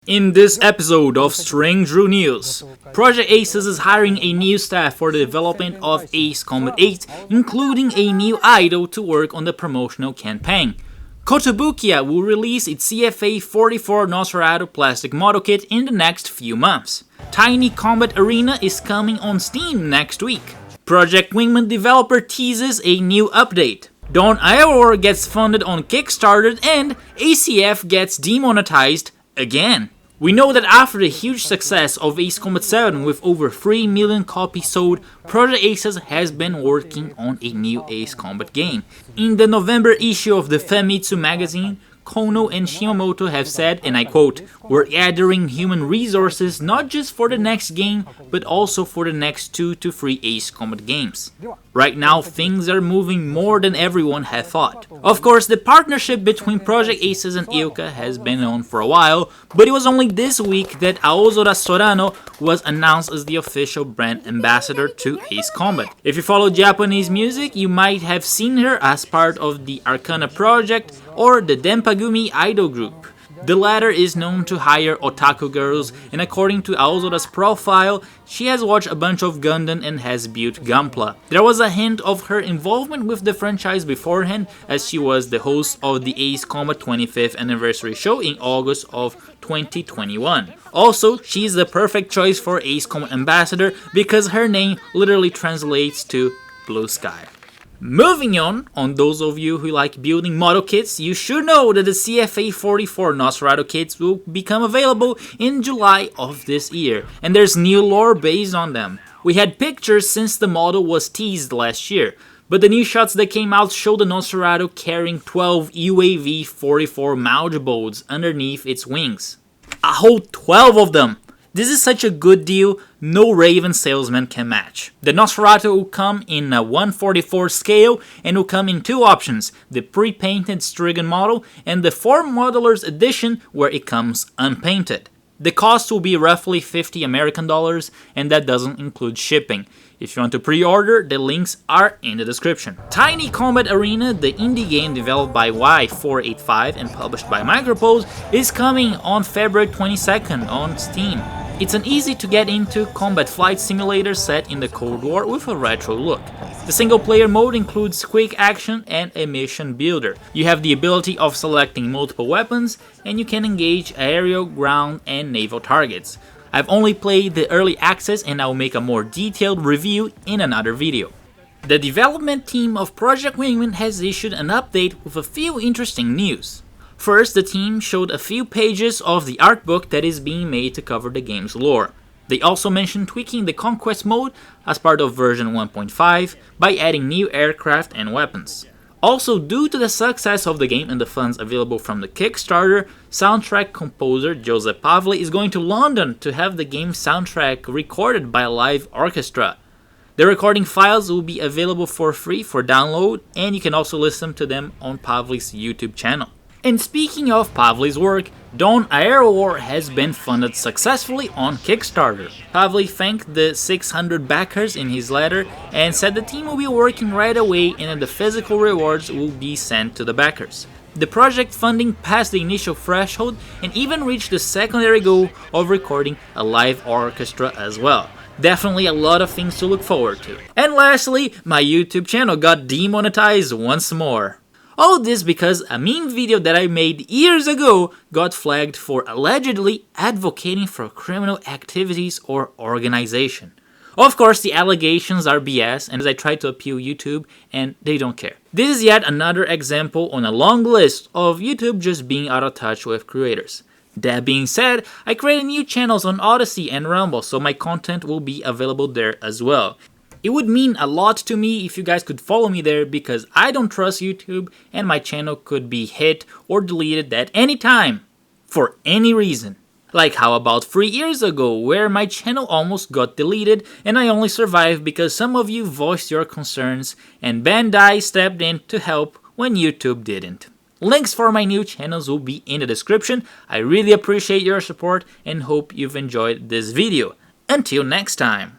In this episode of Strange Drew News, Project Aces is hiring a new staff for the development of Ace Combat 8, including a new idol to work on the promotional campaign. Kotobukiya will release its CFA-44 Nosferatu plastic model kit in the next few months. Tiny Combat Arena is coming on Steam next week. Project Wingman developer teases a new update. Aerowar gets funded on Kickstarter and ACF gets demonetized again. We know that after the huge success of Ace Combat 7 with over 3 million copies sold, Project Aces has been working on a new Ace Combat game. In the November issue of the Famitsu magazine, Kono and Shimamoto have said, and I quote, "We're gathering human resources not just for the next game, but also for the next 2 to 3 Ace Combat games. Right now, things are moving more than everyone had thought." Of course, the partnership between Project Aces and Ilka has been on for a while, but it was only this week that Aozora Sorano was announced as the official brand ambassador to Ace Combat. If you follow Japanese music, you might have seen her as part of the Arcana project or the Denpagumi idol group. The latter is known to hire otaku girls, and according to Aozora's profile, she has watched a bunch of Gundam and has built Gunpla. There was a hint of her involvement with the franchise beforehand, as she was the host of the Ace Combat 25th anniversary show in August of 2021. Also, she is the perfect choice for Ace Combat ambassador because her name literally translates to blue sky. Moving on those of you who like building model kits, you should know that the CFA-44 Nosferatu kits will become available in July of this year, and there's new lore based on them. We had pictures since the model was teased last year, but the new shots that came out show the Nosferatu carrying 12 UAV-44 Mauj bolts underneath its wings. A whole 12 of them! This is such a good deal, no Raven salesman can match. The Nosferatu will come in a 1/44 scale and will come in two options, the pre-painted Strigan model and the 4 modelers edition where it comes unpainted. The cost will be roughly $50 American, and that doesn't include shipping. If you want to pre-order, the links are in the description. Tiny Combat Arena, the indie game developed by Y485 and published by Micropose, is coming on February 22nd on Steam. It's an easy-to-get-into combat flight simulator set in the Cold War with a retro look. The single-player mode includes quick action and a mission builder. You have the ability of selecting multiple weapons, and you can engage aerial, ground, and naval targets. I've only played the early access and I'll make a more detailed review in another video. The development team of Project Wingman has issued an update with a few interesting news. First, the team showed a few pages of the art book that is being made to cover the game's lore. They also mentioned tweaking the Conquest mode as part of version 1.5 by adding new aircraft and weapons. Also, due to the success of the game and the funds available from the Kickstarter, soundtrack composer Joseph Pavley is going to London to have the game's soundtrack recorded by a live orchestra. The recording files will be available for free for download, and you can also listen to them on Pavley's YouTube channel. And speaking of Pavley's work, Aerowar has been funded successfully on Kickstarter. Pavley thanked the 600 backers in his letter and said the team will be working right away and that the physical rewards will be sent to the backers. The project funding passed the initial threshold and even reached the secondary goal of recording a live orchestra as well. Definitely a lot of things to look forward to. And lastly, my YouTube channel got demonetized once more. All this because a meme video that I made years ago got flagged for allegedly advocating for criminal activities or organization. Of course, the allegations are BS, and I tried to appeal YouTube, and they don't care. This is yet another example on a long list of YouTube just being out of touch with creators. That being said, I created new channels on Odyssey and Rumble, so my content will be available there as well. It would mean a lot to me if you guys could follow me there because I don't trust YouTube and my channel could be hit or deleted at any time for any reason. Like how about 3 years ago where my channel almost got deleted and I only survived because some of you voiced your concerns and Bandai stepped in to help when YouTube didn't. Links for my new channels will be in the description. I really appreciate your support and hope you've enjoyed this video. Until next time.